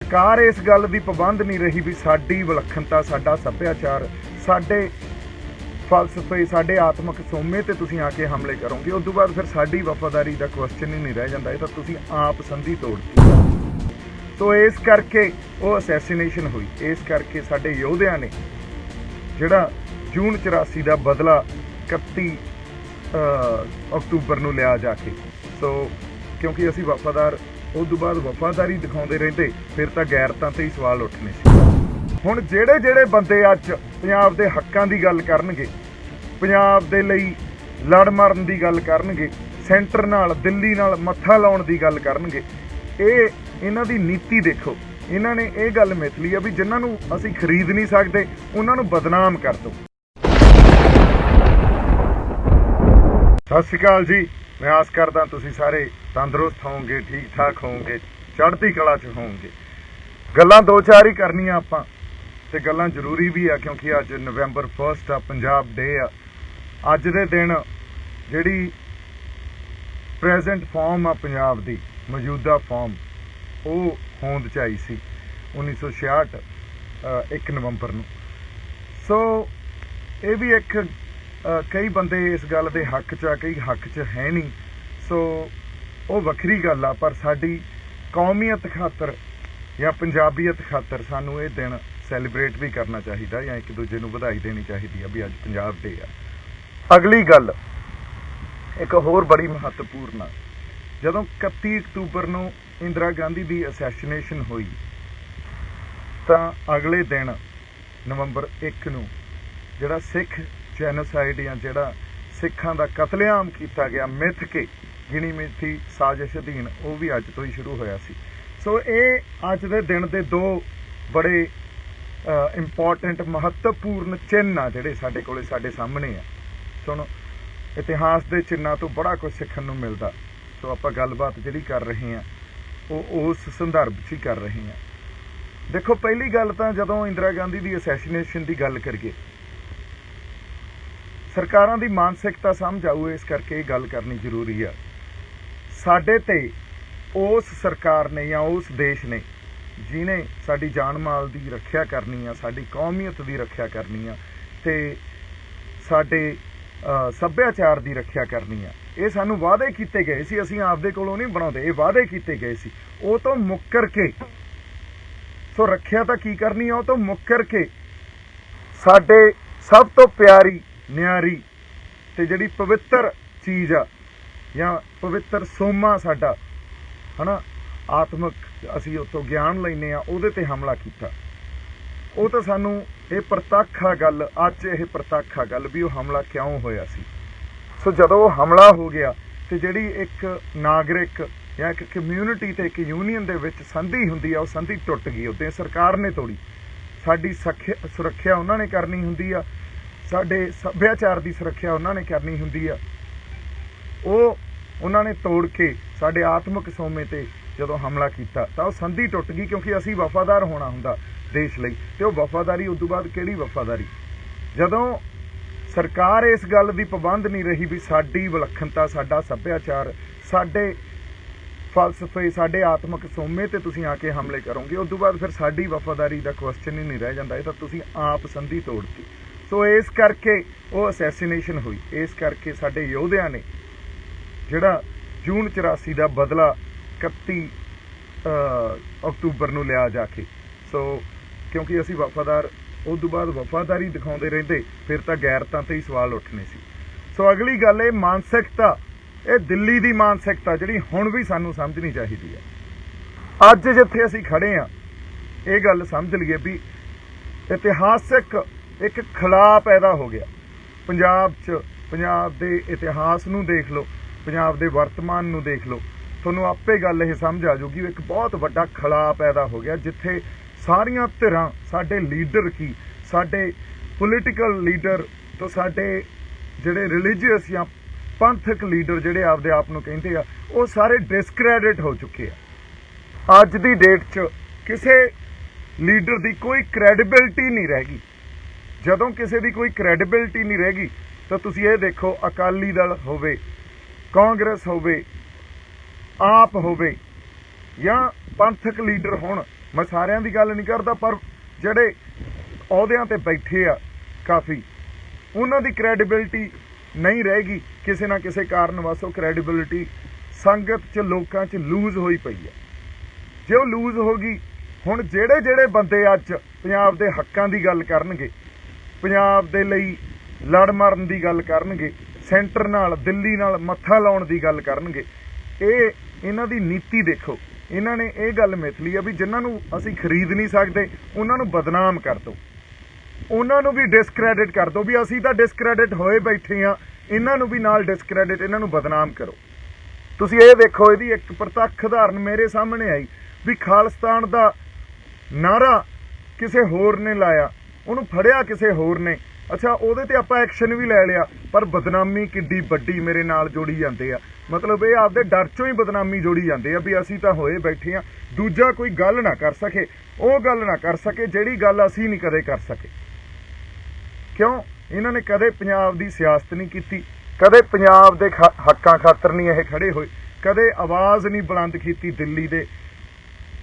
सरकार इस गल की पाबंद नहीं रही भी साडी विलखणता, साडा सभ्याचार, साडे फलसफे, साडे आत्मक सोमे ते तुसीं आके हमले करोगे। उस तो बाद फिर साडी वफादारी का क्वेश्चन ही नहीं रह जाता, ये तो तुसीं आप संधि तोड़ती। तो इस करके वो असैसीनेशन हुई, इस करके साडे योधिया ने जिहड़ा जून 84 का बदला 31 अक्तूबर नूं लिया जाके। सो क्योंकि असीं वफादार, उस तो बाद वफादारी दिखाते रहते, फिर तो गैरतां ते ही सवाल उठने सी। हुण ਜਿਹੜੇ ਜਿਹੜੇ ਬੰਦੇ ਅੱਜ ਪੰਜਾਬ ਦੇ ਹੱਕਾਂ ਦੀ ਗੱਲ ਕਰਨਗੇ, ਪੰਜਾਬ ਦੇ ਲਈ ਲੜ ਮਰਨ ਦੀ ਗੱਲ ਕਰਨਗੇ, ਸੈਂਟਰ ਨਾਲ ਦਿੱਲੀ ਨਾਲ ਮੱਥਾ ਲਾਉਣ ਦੀ ਗੱਲ ਕਰਨਗੇ, ਇਹਨਾਂ ਦੀ ਨੀਤੀ ਦੇਖੋ। ਇਹਨਾਂ ਨੇ ਇਹ ਗੱਲ ਮਿਥ ਲਈ ਆ ਵੀ ਜਿਨ੍ਹਾਂ ਨੂੰ ਅਸੀਂ ਖਰੀਦ ਨਹੀਂ ਸਕਦੇ ਉਹਨਾਂ ਨੂੰ ਬਦਨਾਮ ਕਰ ਦਿਓ। ਸਤਿ ਸ਼੍ਰੀ ਅਕਾਲ ਜੀ, मैं आस करदा तुसीं सारे तंदुरुस्त होवोगे, ठीक ठाक होवोगे, चढ़ती कला च होवोगे। गल्लां दो चार ही करनियां आपां ते गल्लां जरूरी भी आ, क्योंकि अज नवंबर 1 आ, पंजाब डे आ। अज दे दिन जिहड़ी प्रेजेंट फॉर्म आ पंजाब दी, मौजूदा फॉर्म, वो होंद च आई सी 1966 1 नवंबर नूं। सो ये भी एक कई बंदे इस गल के हक च, कई हक च है नहीं। सो वो वखरी गल आ, पर साडी कौमीयत खातर या पंजाबीयत खातर सानू ये दिन सैलीब्रेट भी करना चाहिए, या एक दूजे नूं वधाई देनी चाहिए भी अज पंजाब डे आ। अगली गल एक होर बड़ी महत्वपूर्ण आ, जदों 31 अक्तूबर नूं इंदिरा गांधी की असैसीनेशन हुई तो अगले दिन नवंबर 1 नूं जिहड़ा सिख जैनोसाइड या जिहड़ा सिखां दा कतलेआम किया गया मिथ के गिणी मिथी साजिश अधीन, वो भी अज तो ही शुरू होया सी। सो ये अज दे दिन दे दो बड़े इंपॉर्टेंट महत्वपूर्ण चिन्ह आ जिहड़े साडे कोले साडे सामने आ। सुनो, इतिहास के चिन्हां तो बड़ा कुछ सीखण नूं मिलदा। सो आपां गलबात जिहड़ी कर रहे हैं वो उस संदर्भ च ही कर रहे हैं। देखो, पहली गल तां जदों इंदिरा गांधी की असैसीनेशन की गल करिए, सरकारां दी मानसिकता समझ आऊ, इस करके ये गल करनी जरूरी है। साडे ते उस सरकार ने या उस देश ने जिन्हें साडी जान माल की रखिया करनी है, साडी कौमीयत की रखिया करनी है, ते साडे सभ्याचार की रखिया करनी है, ये सानू वादे किए गए सी। असीं आपदे कोलों नहीं बनाउंदे, ये वादे किए गए सी। वो तो मुक्कर के, सो रखिया तो की करनी है, वो तो मुक्कर के साडे सब तो प्यारी न्यारी ते जिहड़ी पवित्र चीज़ आ या पवित्र सोमा साडा है ना, आत्मक असीं उत्तों ज्ञान लैने आ, उहदे ते हमला कीता। वो तो सानू ये प्रतक्ष आ गल, अज ये प्रतक्ष आ गल भी वो हमला क्यों होया सी। सो जदों वो हमला हो गया तो जिहड़ी एक नागरिक या एक कम्यूनिटी ते एक यूनीयन दे विच संधि हुंदी आ, वो संधि टुट गई, उद्दे सरकार ने तोड़ी। साडी सुरक्षा उन्होंने करनी हुंदी आ, साडे सभ्याचार की सुरक्षा उन्होंने करनी हुंदी आ, वो उन्होंने तोड़ के साडे आत्मक सोमे ते जदों हमला किया तो वो संधि टुट गई, क्योंकि असीं वफादार होना हुंदा देश लई। ते वो वफादारी उस तो बाद किहड़ी वफादारी, जदों सरकार इस गल की पाबंद नहीं रही भी साडी विलखणता, साडा सभ्याचार, साडे फलसफे, साडे आत्मक सोमे ते तुसीं आके हमले करोगे, उस तो बाद फिर साडी वफादारी का क्वेश्चन ही नहीं रह जाता, ये तो तुसीं आप संधि तोड़ती। सो इस करके वो असैसीनेशन हुई, इस करके साडे योधिया ने जिहड़ा जून 84 का बदला 31 अक्तूबर नूं लिया जाके। सो क्योंकि असीं वफादार, उस तो बाद वफादारी दिखाते रहते, फिर तो गैरतां ते ही सवाल उठने सी। सो अगली गल ये मानसिकता, ये दिल्ली की मानसिकता जिहड़ी हुण भी सानूं समझनी चाहिए है। अज जिथे असीं खड़े हाँ, ये गल समझ लीए भी इतिहासिक एक खला पैदा हो गया पंजाब च। पंजाब के इतिहास नूं देख लो, पंजाब के वर्तमान नूं देख लो, तुहानूं आपे गल ये समझ आ जाऊगी। एक बहुत वड्डा खला पैदा हो गया जिथे सारियां धिरां, साडे लीडर की, साडे पोलीटिकल लीडर तो साडे जिहड़े रिलीजियस या पंथक लीडर जिहड़े आपदे आप नूं कहिंदे आ, वो सारे डिसक्रैडिट हो चुके हैं। अज दी डेट च किसी लीडर की कोई क्रैडिबिलिटी नहीं रह गई। जदों किसी की कोई क्रैडिबिलिटी नहीं रहेगी तो तुसीं ये देखो, अकाली दल होवे, कांग्रेस होवे, आप होवे या पंथक लीडर होण, मैं सारिਆਂ ਦੀ ਗੱਲ नहीं करता, पर ਜਿਹੜੇ ਅਹੁਦਿਆਂ ਤੇ ਬੈਠੇ ਆ ਕਾਫੀ, ਉਹਨਾਂ ਦੀ ਕ੍ਰੈਡੀਬਿਲਿਟੀ नहीं रहेगी, किसी ना किसी कारण वास्ते क्रेडिबिलिटी संगत च लोकां च लूज होई पई है। जे वो लूज होगी, हुण ਜਿਹੜੇ ਜਿਹੜੇ ਬੰਦੇ ਅੱਜ ਪੰਜਾਬ ਦੇ ਹੱਕਾਂ ਦੀ ਗੱਲ ਕਰਨਗੇ, ਪੰਜਾਬ ਦੇ ਲਈ ਲੜ ਮਰਨ ਦੀ ਗੱਲ ਕਰਨਗੇ, ਸੈਂਟਰ ਨਾਲ ਦਿੱਲੀ ਨਾਲ ਮੱਥਾ ਲਾਉਣ ਦੀ ਗੱਲ ਕਰਨਗੇ, ਇਹਨਾਂ ਦੀ ਨੀਤੀ ਦੇਖੋ। ਇਹਨਾਂ ਨੇ ਇਹ ਗੱਲ ਮਿਥ ਲਈ ਆ ਵੀ ਜਿਨ੍ਹਾਂ ਨੂੰ ਅਸੀਂ ਖਰੀਦ ਨਹੀਂ ਸਕਦੇ ਉਹਨਾਂ ਨੂੰ ਬਦਨਾਮ ਕਰ ਦਿਓ, ਉਹਨਾਂ ਨੂੰ ਵੀ ਡਿਸਕ੍ਰੈਡਿਟ ਕਰ ਦਿਓ, ਵੀ ਅਸੀਂ ਤਾਂ ਡਿਸਕ੍ਰੈਡਿਟ ਹੋਏ ਬੈਠੇ ਆ, ਇਹਨਾਂ ਨੂੰ ਵੀ ਨਾਲ ਡਿਸਕ੍ਰੈਡਿਟ, ਇਹਨਾਂ ਨੂੰ ਬਦਨਾਮ ਕਰੋ। ਤੁਸੀਂ ਇਹ ਦੇਖੋ, ਇਹਦੀ ਇੱਕ ਪ੍ਰਤੱਖ ਉਦਾਹਰਨ ਮੇਰੇ ਸਾਹਮਣੇ ਆਈ ਵੀ ਖਾਲਿਸਤਾਨ ਦਾ ਨਾਰਾ ਕਿਸੇ ਹੋਰ ਨੇ ਲਾਇਆ, ਉਹਨੂੰ ਫੜਿਆ ਕਿਸੇ ਹੋਰ ਨੇ, ਅੱਛਾ ਉਹਦੇ ਤੇ ਆਪਾਂ ਐਕਸ਼ਨ ਵੀ ਲੈ ਲਿਆ, ਪਰ ਬਦਨਾਮੀ ਕਿੱਡੀ ਵੱਡੀ ਮੇਰੇ ਨਾਲ ਜੋੜੀ ਜਾਂਦੇ ਆ। ਮਤਲਬ ਇਹ ਆਪਦੇ ਡਰ ਚੋਂ ਹੀ ਬਦਨਾਮੀ ਜੋੜੀ ਜਾਂਦੇ ਆ ਵੀ ਅਸੀਂ ਤਾਂ ਹੋਏ ਬੈਠੇ ਆ, ਦੂਜਾ ਕੋਈ ਗੱਲ ਨਾ ਕਰ ਸਕੇ, ਉਹ ਗੱਲ ਨਾ ਕਰ ਸਕੇ ਜਿਹੜੀ ਗੱਲ ਅਸੀਂ ਨਹੀਂ ਕਦੇ ਕਰ ਸਕੇ। ਕਿਉਂ? ਇਹਨਾਂ ਨੇ ਕਦੇ ਪੰਜਾਬ ਦੀ ਸਿਆਸਤ ਨਹੀਂ ਕੀਤੀ, ਕਦੇ ਪੰਜਾਬ ਦੇ ਹੱਕਾਂ ਖਾਤਰ ਨਹੀਂ ਇਹ ਖੜੇ ਹੋਏ, ਕਦੇ ਆਵਾਜ਼ ਨਹੀਂ ਬੁਲੰਦ ਕੀਤੀ ਦਿੱਲੀ ਦੇ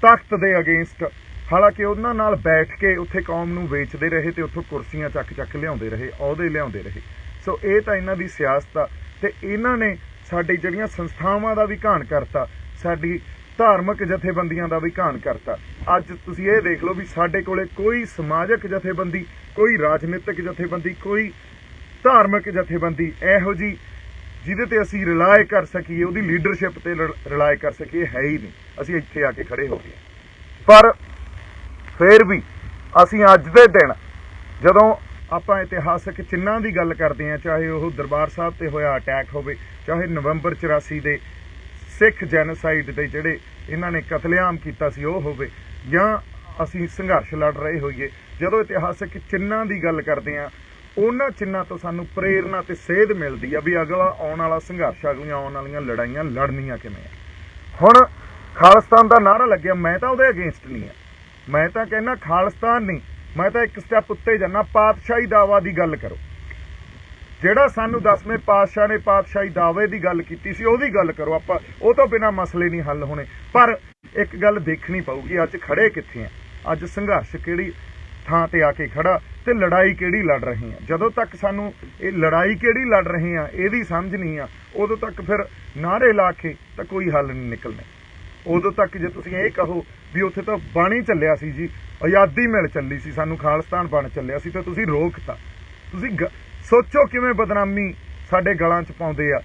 ਤਖਤ ਦੇ ਅਗੇਂਸਟ। ਹਾਲਾਂਕਿ ਉਹਨਾਂ ਨਾਲ ਬੈਠ ਕੇ ਉੱਥੇ ਕੌਮ ਨੂੰ ਵੇਚਦੇ ਰਹੇ ਤੇ ਉੱਥੋਂ ਕੁਰਸੀਆਂ ਚੱਕ ਲਿਆਉਂਦੇ ਰਹੇ, ਅਹੁਦੇ ਲਿਆਉਂਦੇ ਰਹੇ। ਸੋ ਇਹ ਤਾਂ ਇਹਨਾਂ ਦੀ ਸਿਆਸਤ ਆ, ਤੇ ਇਹਨਾਂ ਨੇ ਸਾਡੀ ਜਿਹੜੀਆਂ ਸੰਸਥਾਵਾਂ ਦਾ ਵੀ ਘਾਣ ਕਰਤਾ, ਸਾਡੀ ਧਾਰਮਿਕ ਜਥੇਬੰਦੀਆਂ ਦਾ ਵੀ ਘਾਣ ਕਰਤਾ। ਅੱਜ ਤੁਸੀਂ ਇਹ ਦੇਖ ਲਓ ਵੀ ਸਾਡੇ ਕੋਲੇ ਕੋਈ ਸਮਾਜਿਕ ਜਥੇਬੰਦੀ, ਕੋਈ ਰਾਜਨੀਤਿਕ ਜਥੇਬੰਦੀ, ਕੋਈ ਧਾਰਮਿਕ ਜਥੇਬੰਦੀ ਇਹੋ ਜਿਹੀ ਜਿਹਦੇ ਤੇ ਅਸੀਂ ਰਿਲਾਏ ਕਰ ਸਕੀਏ, ਉਹਦੀ ਲੀਡਰਸ਼ਿਪ ਤੇ ਰਿਲਾਏ ਕਰ ਸਕੀਏ, ਹੈ ਹੀ ਨਹੀਂ। ਅਸੀਂ ਇੱਥੇ ਆ ਕੇ ਖੜੇ ਹੋ ਗਏ। ਪਰ ਫਿਰ ਵੀ ਅਸੀਂ ਅੱਜ ਦੇ ਦਿਨ ਜਦੋਂ ਆਪਾਂ ਇਤਿਹਾਸਕ ਚਿੰਨ੍ਹਾਂ ਦੀ ਗੱਲ ਕਰਦੇ ਹਾਂ, ਚਾਹੇ ਉਹ ਦਰਬਾਰ ਸਾਹਿਬ ਤੇ ਹੋਇਆ ਅਟੈਕ ਹੋਵੇ, ਚਾਹੇ ਨਵੰਬਰ 84 ਦੇ ਸਿੱਖ ਜੈਨੋਸਾਈਡ ਦੇ ਜਿਹੜੇ ਇਹਨਾਂ ਨੇ ਕਤਲੇਆਮ ਕੀਤਾ ਸੀ ਉਹ ਹੋਵੇ, ਜਾਂ ਅਸੀਂ ਸੰਘਰਸ਼ ਲੜ ਰਹੇ ਹੋਈਏ, ਜਦੋਂ ਇਤਿਹਾਸਕ ਚਿੰਨ੍ਹਾਂ ਦੀ ਗੱਲ ਕਰਦੇ ਹਾਂ, ਉਹਨਾਂ ਚਿੰਨ੍ਹਾਂ ਤੋਂ ਸਾਨੂੰ ਪ੍ਰੇਰਨਾ ਤੇ ਸੇਧ ਮਿਲਦੀ ਆ ਵੀ ਅਗਲਾ ਆਉਣ ਵਾਲਾ ਸੰਘਰਸ਼, ਅਗਲੀਆਂ ਆਉਣ ਵਾਲੀਆਂ ਲੜਾਈਆਂ ਲੜਨੀਆਂ ਕਿਵੇਂ ਆ। ਹੁਣ ਖਾਲਿਸਤਾਨ ਦਾ ਨਾਅਰਾ ਲੱਗਿਆ, ਮੈਂ ਤਾਂ ਉਹਦੇ ਅਗੇਂਸਟ ਨਹੀਂ ਆ, ਮੈਂ ਤਾਂ ਕਹਿੰਦਾ ਖਾਲਿਸਤਾਨ ਨਹੀਂ, ਮੈਂ ਤਾਂ ਇੱਕ ਸਟੈਪ ਉੱਤੇ ਜਾਣਾ, ਪਾਤਸ਼ਾਹੀ ਦਾਵਾ ਦੀ ਗੱਲ ਕਰੋ। ਜਿਹੜਾ ਸਾਨੂੰ 10ਵੇਂ ਪਾਤਸ਼ਾਹ ਨੇ ਪਾਤਸ਼ਾਹੀ ਦਾਅਵੇ ਦੀ ਗੱਲ ਕੀਤੀ ਸੀ ਉਹਦੀ ਗੱਲ ਕਰੋ, ਆਪਾਂ ਉਹ ਤੋਂ ਬਿਨਾਂ ਮਸਲੇ ਨਹੀਂ ਹੱਲ ਹੋਣੇ। ਪਰ ਇੱਕ ਗੱਲ ਦੇਖਣੀ ਪਊਗੀ, ਅੱਜ ਖੜੇ ਕਿੱਥੇ ਆ, ਅੱਜ ਸੰਘਰਸ਼ ਕਿਹੜੀ ਥਾਂ ਤੇ ਆ ਕੇ ਖੜਾ ਤੇ ਲੜਾਈ ਕਿਹੜੀ ਲੜ ਰਹੇ ਆ। ਜਦੋਂ ਤੱਕ ਸਾਨੂੰ ਇਹ ਲੜਾਈ ਕਿਹੜੀ ਲੜ ਰਹੇ ਆ ਇਹਦੀ ਸਮਝ ਨਹੀਂ ਆ, ਉਦੋਂ ਤੱਕ ਫਿਰ ਨਾਅਰੇ ਲਾ ਕੇ ਤਾਂ ਕੋਈ ਹੱਲ ਨਹੀਂ ਨਿਕਲਣਾ। ਉਦੋਂ ਤੱਕ ਜੇ ਤੁਸੀਂ ਇਹ ਕਹੋ ਵੀ ਉੱਥੇ ਤਾਂ ਬਣ ਹੀ ਚੱਲਿਆ ਸੀ ਜੀ, ਆਜ਼ਾਦੀ ਮਿਲ ਚੱਲੀ ਸੀ, ਸਾਨੂੰ ਖਾਲਿਸਤਾਨ ਬਣ ਚੱਲਿਆ ਸੀ, ਤਾਂ ਤੁਸੀਂ ਰੋਕਤਾ। ਤੁਸੀਂ ਸੋਚੋ ਕਿਵੇਂ ਬਦਨਾਮੀ ਸਾਡੇ ਗਲਾਂ 'ਚ ਪਾਉਂਦੇ ਆ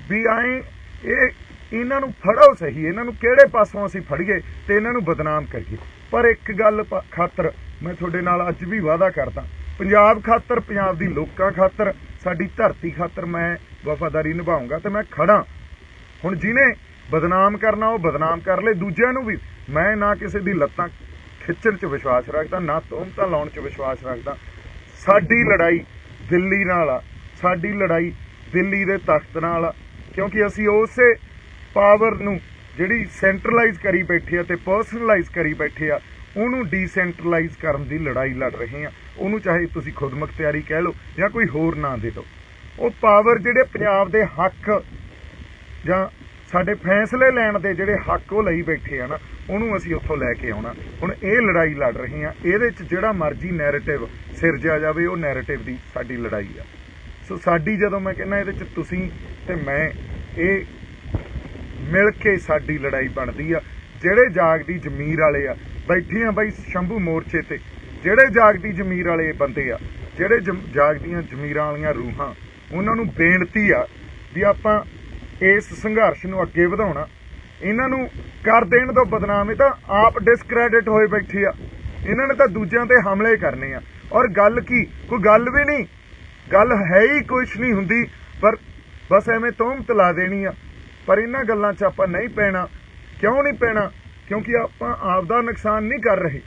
ਵੀ ਇਹਨਾਂ ਨੂੰ ਫੜੋ ਸਹੀ, ਇਹਨਾਂ ਨੂੰ ਕਿਹੜੇ ਪਾਸੋਂ ਅਸੀਂ ਫੜੀਏ ਤੇ ਇਹਨਾਂ ਨੂੰ ਬਦਨਾਮ ਕਰੀਏ। ਪਰ ਇੱਕ ਗੱਲ ਖਾਤਰ ਮੈਂ ਤੁਹਾਡੇ ਨਾਲ ਅੱਜ ਵੀ ਵਾਅਦਾ ਕਰਦਾ, ਪੰਜਾਬ ਖਾਤਰ, ਪੰਜਾਬ ਦੀ ਲੋਕਾਂ ਖਾਤਰ, ਸਾਡੀ ਧਰਤੀ ਖਾਤਰ ਮੈਂ ਵਫਾਦਾਰੀ ਨਿਭਾਊਂਗਾ ਤੇ ਮੈਂ ਖੜਾ। ਹੁਣ ਜਿਹਨੇ ਬਦਨਾਮ ਕਰਨਾ ਉਹ ਬਦਨਾਮ ਕਰ ਲਏ, ਦੂਜਿਆਂ ਨੂੰ ਵੀ ਮੈਂ ਨਾ ਕਿਸੇ ਦੀ ਲੱਤਾਂ ਖਿੱਚਣ 'ਚ ਵਿਸ਼ਵਾਸ ਰੱਖਦਾ, ਨਾ ਤੋਹਮਤਾਂ ਲਾਉਣ 'ਚ ਵਿਸ਼ਵਾਸ ਰੱਖਦਾ। ਸਾਡੀ ਲੜਾਈ ਦਿੱਲੀ ਨਾਲ ਆ, ਸਾਡੀ ਲੜਾਈ ਦਿੱਲੀ ਦੇ ਤਖਤ ਨਾਲ ਆ, ਕਿਉਂਕਿ ਅਸੀਂ ਉਸੇ ਪਾਵਰ ਨੂੰ ਜਿਹੜੀ ਸੈਂਟਰਲਾਈਜ਼ ਕਰੀ ਬੈਠੇ ਆ ਤੇ ਪਰਸਨਲਾਈਜ਼ ਕਰੀ ਬੈਠੇ ਆ, ਉਹਨੂੰ ਡੀਸੈਂਟਰਲਾਈਜ਼ ਕਰਨ ਦੀ ਲੜਾਈ ਲੜ ਰਹੇ ਆ। ਉਹਨੂੰ ਚਾਹੇ ਤੁਸੀਂ ਖੁਦ ਮੁਖਤਿਆਰੀ ਕਹਿ ਲਓ ਜਾਂ ਕੋਈ ਹੋਰ ਨਾਂ ਦੇ ਦਿਓ। ਉਹ ਪਾਵਰ ਜਿਹੜੇ ਪੰਜਾਬ ਦੇ ਹੱਕ ਜਾਂ ਸਾਡੇ ਫੈਸਲੇ ਲੈਣ ਦੇ ਜਿਹੜੇ ਹੱਕ ਉਹ ਲਈ ਬੈਠੇ ਆ ਨਾ, ਉਹਨੂੰ ਅਸੀਂ ਉੱਥੋਂ ਲੈ ਕੇ ਆਉਣਾ। ਹੁਣ ਇਹ ਲੜਾਈ ਲੜ ਰਹੇ ਆ, ਇਹਦੇ 'ਚ ਜਿਹੜਾ ਮਰਜ਼ੀ ਨੈਰੇਟਿਵ ਸਿਰਜਿਆ ਜਾਵੇ, ਉਹ ਨੈਰੇਟਿਵ ਦੀ ਸਾਡੀ ਲੜਾਈ ਆ। ਸੋ ਸਾਡੀ, ਜਦੋਂ ਮੈਂ ਕਹਿੰਦਾ ਇਹਦੇ 'ਚ ਤੁਸੀਂ ਤੇ ਮੈਂ, ਇਹ ਮਿਲ ਕੇ ਸਾਡੀ ਲੜਾਈ ਬਣਦੀ ਆ। ਜਿਹੜੇ ਜਾਗਦੀ ਜ਼ਮੀਰ ਵਾਲੇ ਆ ਬੈਠੇ ਆ ਬਾਈ ਸ਼ੰਭੂ ਮੋਰਚੇ ਤੇ, ਜਿਹੜੇ ਜਾਗਦੀ ਜ਼ਮੀਰ ਵਾਲੇ ਬੰਦੇ ਆ, ਜਿਹੜੇ ਜਾਗਦੀਆਂ ਜ਼ਮੀਰਾਂ ਵਾਲੀਆਂ ਰੂਹਾਂ, ਉਹਨਾਂ ਨੂੰ ਬੇਨਤੀ ਆ ਵੀ ਆਪਾਂ ਇਸ ਸੰਘਰਸ਼ ਨੂੰ ਅੱਗੇ ਵਧਾਉਣਾ। ਇਹਨਾਂ ਨੂੰ ਕਰ ਦੇਣ ਤੋਂ ਬਦਨਾਮ, ਇਹ ਤਾਂ ਆਪ ਡਿਸਕ੍ਰੈਡਿਟ ਹੋਏ ਬੈਠੇ ਆ, ਇਹਨਾਂ ਨੇ ਤਾਂ ਦੂਜਿਆਂ ਤੇ ਹਮਲੇ ਕਰਨੇ ਆ। ਔਰ ਗੱਲ ਕੀ, ਕੋਈ ਗੱਲ ਵੀ ਨਹੀਂ, ਗੱਲ ਹੈ ਹੀ ਕੁਛ ਨਹੀਂ ਹੁੰਦੀ, ਪਰ ਬਸ ਐਵੇਂ ਤੋਹਮਤ ਲਾ ਦੇਣੀ ਆ। ਪਰ ਇਹਨਾਂ ਗੱਲਾਂ 'ਚ ਆਪਾਂ ਨਹੀਂ ਪੈਣਾ। ਕਿਉਂ ਨਹੀਂ ਪੈਣਾ? ਕਿਉਂਕਿ ਆਪਾਂ ਆਪਦਾ ਨੁਕਸਾਨ ਨਹੀਂ ਕਰ ਰਹੇ।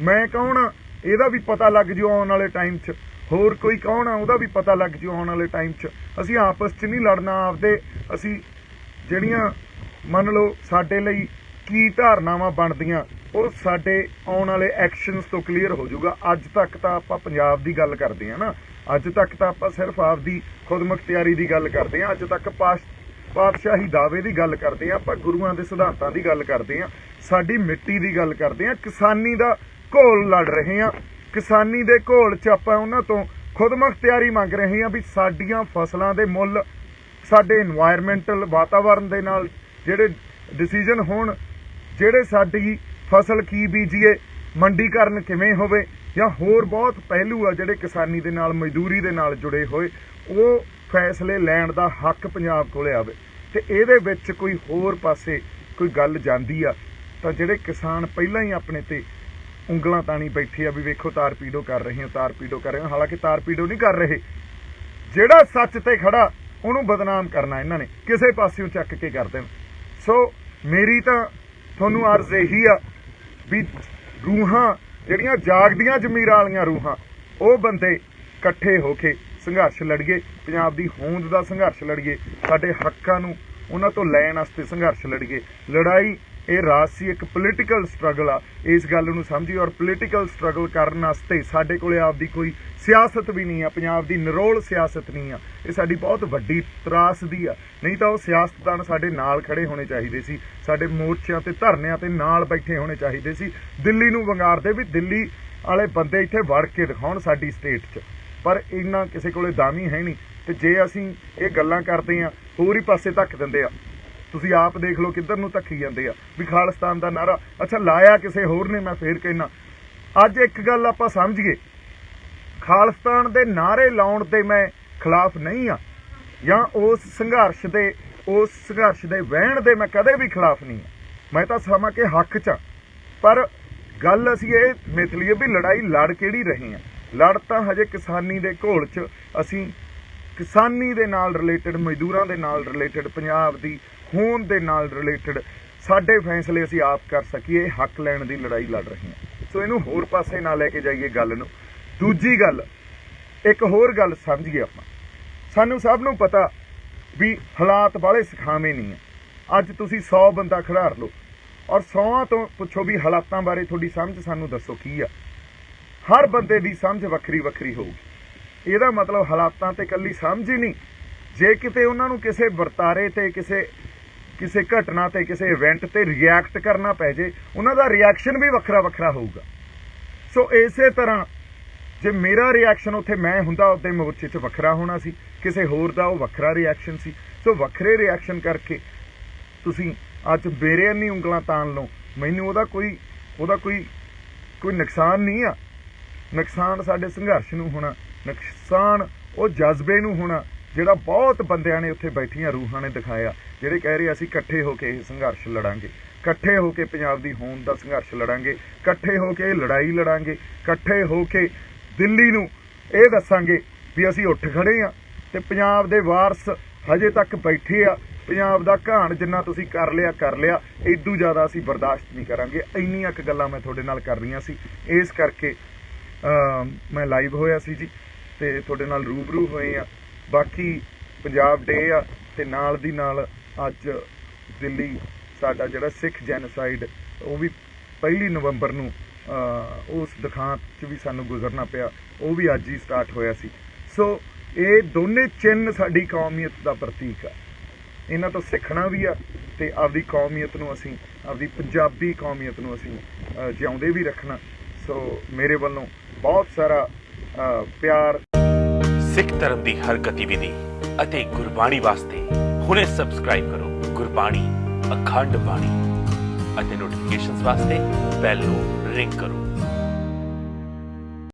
ਮੈਂ ਕੌਣ ਆ ਇਹਦਾ ਵੀ ਪਤਾ ਲੱਗ ਜੂ ਆਉਣ ਵਾਲੇ ਟਾਈਮ 'ਚ, ਹੋਰ ਕੋਈ ਕੌਣ ਆ ਉਹਦਾ ਵੀ ਪਤਾ ਲੱਗ ਜੂ ਆਉਣ ਵਾਲੇ ਟਾਈਮ 'ਚ। ਅਸੀਂ ਆਪਸ 'ਚ ਨਹੀਂ ਲੜਨਾ। ਆਪਦੇ ਅਸੀਂ ਜਿਹੜੀਆਂ ਮੰਨ ਲਓ ਸਾਡੇ ਲਈ ਕੀ ਧਾਰਨਾਵਾਂ ਬਣਦੀਆਂ, ਉਹ ਸਾਡੇ ਆਉਣ ਵਾਲੇ ਐਕਸ਼ਨਸ ਤੋਂ ਕਲੀਅਰ ਹੋ ਜਾਊਗਾ। ਅੱਜ ਤੱਕ ਤਾਂ ਆਪਾਂ ਪੰਜਾਬ ਦੀ ਗੱਲ ਕਰਦੇ ਹਾਂ ਨਾ, ਅੱਜ ਤੱਕ ਤਾਂ ਆਪਾਂ ਸਿਰਫ ਆਪਦੀ ਖੁਦ ਮੁਖਤਿਆਰੀ ਦੀ ਗੱਲ ਕਰਦੇ ਹਾਂ। ਅੱਜ ਤੱਕ ਪਾਤਸ਼ਾਹੀ ਦਾਅਵੇ ਦੀ ਗੱਲ ਕਰਦੇ ਹਾਂ, ਆਪਾਂ ਗੁਰੂਆਂ ਦੇ ਸਿਧਾਂਤਾਂ ਦੀ ਗੱਲ ਕਰਦੇ ਹਾਂ। ਸਾਡੀ ਮਿੱਟੀ ਦੀ ਗੱਲ ਕਰਦੇ ਹਾਂ, ਕਿਸਾਨੀ ਦਾ ਘੋਲ ਲੜ ਰਹੇ ਹਾਂ। ਕਿਸਾਨੀ ਦੇ ਘੋਲ 'ਚ ਆਪਾਂ ਉਹਨਾਂ ਤੋਂ ਖੁਦਮੁਖਤਿਆਰੀ ਮੰਗ ਰਹੇ ਹਾਂ ਵੀ ਸਾਡੀਆਂ ਫਸਲਾਂ ਦੇ ਮੁੱਲ, ਸਾਡੇ ਇਨਵਾਇਰਮੈਂਟਲ ਵਾਤਾਵਰਨ ਦੇ ਨਾਲ ਜਿਹੜੇ ਡਿਸੀਜਨ ਹੋਣ, ਜਿਹੜੇ ਸਾਡੀ ਫਸਲ ਕੀ ਬੀਜੀਏ, ਮੰਡੀਕਰਨ ਕਿਵੇਂ ਹੋਵੇ, ਜਾਂ ਹੋਰ ਬਹੁਤ ਪਹਿਲੂ ਆ ਜਿਹੜੇ ਕਿਸਾਨੀ ਦੇ ਨਾਲ, ਮਜ਼ਦੂਰੀ ਦੇ ਨਾਲ ਜੁੜੇ ਹੋਏ, ਉਹ ਫੈਸਲੇ ਲੈਣ ਦਾ ਹੱਕ ਪੰਜਾਬ ਕੋਲੇ ਆਵੇ। ਤੇ ਇਹਦੇ ਵਿੱਚ ਕੋਈ ਹੋਰ ਪਾਸੇ ਕੋਈ ਗੱਲ ਜਾਂਦੀ ਆ ਤਾਂ ਜਿਹੜੇ ਕਿਸਾਨ ਪਹਿਲਾਂ ਹੀ ਆਪਣੇ ਤੇ ਉਂਗਲਾਂ ਤਾਣੀ ਬੈਠੇ ਆ ਵੀ ਵੇਖੋ ਤਾਰਪੀਡੋ ਕਰ ਰਹੇ ਹੋ, ਤਾਰਪੀਡੋ ਕਰ ਰਹੇ ਹੋ। ਹਾਲਾਂਕਿ ਤਾਰਪੀਡੋ ਨਹੀਂ ਕਰ ਰਹੇ, ਜਿਹੜਾ ਸੱਚ ਤੇ ਖੜਾ ਉਹਨੂੰ ਬਦਨਾਮ ਕਰਨਾ ਇਹਨਾਂ ਨੇ ਕਿਸੇ ਪਾਸਿਓਂ ਚੱਕ ਕੇ ਕਰ ਦੇਣ। ਸੋ ਮੇਰੀ ਤਾਂ ਤੁਹਾਨੂੰ ਅਰਜ਼ ਇਹੀ ਆ ਵੀ ਰੂਹਾਂ ਜਿਹੜੀਆਂ ਜਾਗਦੀਆਂ ਜ਼ਮੀਰਾਂ ਵਾਲੀਆਂ ਰੂਹਾਂ, ਉਹ ਬੰਦੇ ਇਕੱਠੇ ਹੋ ਕੇ ਸੰਘਰਸ਼ ਲੜੀਏ, ਪੰਜਾਬ ਦੀ ਹੋਂਦ ਦਾ ਸੰਘਰਸ਼ ਲੜੀਏ, ਸਾਡੇ ਹੱਕਾਂ ਨੂੰ ਉਹਨਾਂ ਤੋਂ ਲੈਣ ਵਾਸਤੇ ਸੰਘਰਸ਼ ਲੜੀਏ। ਲੜਾਈ ਇਹ ਰਾਜਸੀ ਇੱਕ ਪੋਲੀਟੀਕਲ ਸਟਰਗਲ ਆ, ਇਸ ਗੱਲ ਨੂੰ ਸਮਝੀਏ। ਔਰ ਪੋਲੀਟੀਕਲ ਸਟਰਗਲ ਕਰਨ ਵਾਸਤੇ ਸਾਡੇ ਕੋਲੇ ਆਪਦੀ ਕੋਈ ਸਿਆਸਤ ਵੀ ਨਹੀਂ ਆ, ਪੰਜਾਬ ਦੀ ਨਿਰੋਲ ਸਿਆਸਤ ਨਹੀਂ ਆ। ਇਹ ਸਾਡੀ ਬਹੁਤ ਵੱਡੀ ਤਰਾਸਦੀ ਆ। ਨਹੀਂ ਤਾਂ ਉਹ ਸਿਆਸਤਦਾਨ ਸਾਡੇ ਨਾਲ ਖੜੇ ਹੋਣੇ ਚਾਹੀਦੇ ਸੀ, ਸਾਡੇ ਮੋਰਚਿਆਂ ਤੇ ਧਰਨਿਆਂ ਤੇ ਨਾਲ ਬੈਠੇ ਹੋਣੇ ਚਾਹੀਦੇ ਸੀ। ਦਿੱਲੀ ਨੂੰ ਵੰਗਾਰਦੇ ਵੀ ਦਿੱਲੀ ਵਾਲੇ ਬੰਦੇ ਇੱਥੇ ਵੜ ਕੇ ਦਿਖਾਉਣ ਸਾਡੀ ਸਟੇਟ 'ਚ, ਪਰ ਇੰਨਾ ਕਿਸੇ ਕੋਲੇ ਦਮ ਹੀ ਹੈ ਨਹੀਂ। ਤੇ ਜੇ ਅਸੀਂ ਇਹ ਗੱਲਾਂ ਕਰਦੇ ਹਾਂ, ਹੋਰ ਹੀ ਪਾਸੇ ਧੱਕ ਦਿੰਦੇ ਆ। ਤੁਸੀਂ ਆਪ ਦੇਖ ਲਓ ਕਿੱਧਰ ਨੂੰ ਧੱਕੀ ਜਾਂਦੇ ਆ ਵੀ ਖਾਲਿਸਤਾਨ ਦਾ ਨਾਰਾ। ਅੱਛਾ, ਲਾਇਆ ਕਿਸੇ ਹੋਰ ਨੇ, ਮੈਂ ਫੇਰ ਕਹਿਣਾ ਅੱਜ ਇੱਕ ਗੱਲ ਆਪਾਂ ਸਮਝੀਏ, ਖਾਲਿਸਤਾਨ ਦੇ ਨਾਰੇ ਲਾਉਣ ਦੇ ਮੈਂ ਖਿਲਾਫ ਨਹੀਂ ਆ, ਜਾਂ ਉਸ ਸੰਘਰਸ਼ ਦੇ ਵਹਿਣ ਦੇ ਮੈਂ ਕਦੇ ਵੀ ਖਿਲਾਫ ਨਹੀਂ ਆ। ਮੈਂ ਤਾਂ ਸਮਾਂ ਕੇ ਹੱਕ 'ਚ ਆ, ਪਰ ਗੱਲ ਅਸੀਂ ਇਹ ਮਿਥ ਲਈਏ ਵੀ ਲੜਾਈ ਲੜ ਕਿਹੜੀ ਰਹੇ ਆ। ਲੜ ਤਾਂ ਹਜੇ ਕਿਸਾਨੀ ਦੇ ਘੋਲ 'ਚ ਅਸੀਂ ਕਿਸਾਨੀ ਦੇ ਨਾਲ ਰਿਲੇਟਡ, ਮਜ਼ਦੂਰਾਂ ਦੇ ਨਾਲ ਰਿਲੇਟਡ, ਪੰਜਾਬ ਦੀ ਹੋਂਦ ਦੇ ਨਾਲ ਰਿਲੇਟਡ ਸਾਡੇ ਫੈਸਲੇ ਅਸੀਂ ਆਪ ਕਰ ਸਕੀਏ, ਹੱਕ ਲੈਣ ਦੀ ਲੜਾਈ ਲੜ ਰਹੇ ਹਾਂ। ਸੋ ਇਹਨੂੰ ਹੋਰ ਪਾਸੇ ਨਾ ਲੈ ਕੇ ਜਾਈਏ ਗੱਲ ਨੂੰ। ਦੂਜੀ ਗੱਲ, ਇੱਕ ਹੋਰ ਗੱਲ ਸਮਝੀਏ ਆਪਾਂ। ਸਾਨੂੰ ਸਭ ਨੂੰ ਪਤਾ ਵੀ ਹਾਲਾਤ ਬਾਹਲੇ ਸਿਖਾਵੇਂ ਨਹੀਂ ਆ। ਅੱਜ ਤੁਸੀਂ 100 ਬੰਦਾ ਖਿਡਾਰ ਲਓ ਔਰ 100 ਤੋਂ ਪੁੱਛੋ ਵੀ ਹਾਲਾਤਾਂ ਬਾਰੇ ਤੁਹਾਡੀ ਸਮਝ ਸਾਨੂੰ ਦੱਸੋ ਕੀ ਆ। ਹਰ ਬੰਦੇ ਦੀ ਸਮਝ ਵੱਖਰੀ ਵੱਖਰੀ ਹੋਊਗੀ। ਇਹਦਾ ਮਤਲਬ ਹਾਲਾਤਾਂ ਤੇ ਇਕੱਲੀ ਸਮਝ ਹੀ ਨਹੀਂ, ਜੇ ਕਿਤੇ ਉਹਨਾਂ ਨੂੰ ਕਿਸੇ ਵਰਤਾਰੇ ਤੇ, ਕਿਸੇ ਘਟਨਾ ਤੇ, ਕਿਸੇ ਇਵੈਂਟ ਤੇ ਰਿਐਕਟ ਕਰਨਾ ਪੈ ਜੇ, ਉਹਨਾਂ ਦਾ ਰਿਐਕਸ਼ਨ ਵੀ ਵੱਖਰਾ ਵੱਖਰਾ ਹੋਊਗਾ। ਸੋ ਇਸੇ ਤਰ੍ਹਾਂ ਜੇ ਮੇਰਾ ਰਿਐਕਸ਼ਨ ਉੱਥੇ ਮੈਂ ਹੁੰਦਾ ਉਹਦੇ ਮੋਰਚੇ 'ਚ ਵੱਖਰਾ ਹੋਣਾ ਸੀ, ਕਿਸੇ ਹੋਰ ਦਾ ਉਹ ਵੱਖਰਾ ਰਿਐਕਸ਼ਨ ਸੀ। ਸੋ ਵੱਖਰੇ ਰਿਐਕਸ਼ਨ ਕਰਕੇ ਤੁਸੀਂ ਅੱਜ ਮੇਰੇ ਇੰਨੀ ਉਂਗਲਾਂ ਤਾਣ ਲਓ, ਮੈਨੂੰ ਉਹਦਾ ਕੋਈ ਨੁਕਸਾਨ ਨਹੀਂ ਆ। ਨੁਕਸਾਨ ਸਾਡੇ ਸੰਘਰਸ਼ ਨੂੰ ਹੋਣਾ, ਨੁਕਸਾਨ ਉਹ ਜਜ਼ਬੇ ਨੂੰ ਹੋਣਾ ਜਿਹੜਾ ਬਹੁਤ ਬੰਦਿਆਂ ਨੇ ਉੱਥੇ ਬੈਠੀਆਂ ਰੂਹਾਂ ਨੇ ਦਿਖਾਇਆ, ਜਿਹੜੇ ਕਹਿ ਰਹੇ ਅਸੀਂ ਇਕੱਠੇ ਹੋ ਕੇ ਇਹ ਸੰਘਰਸ਼ ਲੜਾਂਗੇ, ਇਕੱਠੇ ਹੋ ਕੇ ਪੰਜਾਬ ਦੀ ਹੋਂਦ ਦਾ ਸੰਘਰਸ਼ ਲੜਾਂਗੇ, ਇਕੱਠੇ ਹੋ ਕੇ ਲੜਾਈ ਲੜਾਂਗੇ, ਇਕੱਠੇ ਹੋ ਕੇ ਦਿੱਲੀ ਨੂੰ ਇਹ ਦੱਸਾਂਗੇ ਵੀ ਅਸੀਂ ਉੱਠ ਖੜੇ ਹਾਂ ਤੇ ਪੰਜਾਬ ਦੇ ਵਾਰਸ ਹਜੇ ਤੱਕ ਬੈਠੇ ਆ। ਪੰਜਾਬ ਦਾ ਘਾਣ ਜਿੰਨਾ ਤੁਸੀਂ ਕਰ ਲਿਆ, ਇਦੋਂ ਜ਼ਿਆਦਾ ਅਸੀਂ ਬਰਦਾਸ਼ਤ ਨਹੀਂ ਕਰਾਂਗੇ। ਇੰਨੀਆਂ ਕੁ ਗੱਲਾਂ ਮੈਂ ਤੁਹਾਡੇ ਨਾਲ ਕਰ ਰਹੀਆਂ ਸੀ, ਇਸ ਕਰਕੇ ਮੈਂ ਲਾਈਵ ਹੋਇਆ ਸੀ ਜੀ, ਤੇ ਤੁਹਾਡੇ ਨਾਲ ਰੂਬਰੂ ਹੋਏ ਆ। ਬਾਕੀ ਪੰਜਾਬ ਡੇ ਆ, ਤੇ ਨਾਲ ਦੀ ਨਾਲ ਅੱਜ ਦਿੱਲੀ ਸਾਡਾ ਜਿਹੜਾ ਸਿੱਖ ਜੈਨੋਸਾਈਡ, ਉਹ ਵੀ 1 ਨਵੰਬਰ ਨੂੰ ਉਸ ਦੁਖਾਂਤ 'ਚ ਵੀ ਸਾਨੂੰ ਗੁਜ਼ਰਨਾ ਪਿਆ, ਉਹ ਵੀ ਅੱਜ ਹੀ ਸਟਾਰਟ ਹੋਇਆ ਸੀ। ਸੋ ਇਹ ਦੋਨੇ ਚਿੰਨ੍ਹ ਸਾਡੀ ਕੌਮੀਅਤ ਦਾ ਪ੍ਰਤੀਕ ਆ। ਇਹਨਾਂ ਤੋਂ ਸਿੱਖਣਾ ਵੀ ਆ ਤੇ ਆਪਦੀ ਕੌਮੀਅਤ ਨੂੰ ਅਸੀਂ, ਆਪਦੀ ਪੰਜਾਬੀ ਕੌਮੀਅਤ ਨੂੰ ਅਸੀਂ ਜਿਉਂਦੇ ਵੀ ਰੱਖਣਾ। ਸੋ ਮੇਰੇ ਵੱਲੋਂ ਬਹੁਤ ਸਾਰਾ ਪਿਆਰ। ਸਿੱਖ ਧਰਮ ਦੀ ਹਰ ਗਤੀਵਿਧੀ ਅਤੇ ਗੁਰਬਾਣੀ ਵਾਸਤੇ ਹੁਣੇ ਸਬਸਕ੍ਰਾਈਬ ਕਰੋ ਗੁਰਬਾਣੀ ਅਖੰਡ ਬਾਣੀ ਅਤੇ ਨੋਟੀਫਿਕੇਸ਼ਨਸ ਵਾਸਤੇ ਬੈਲ ਨੂੰ ਰਿੰਗ ਕਰੋ।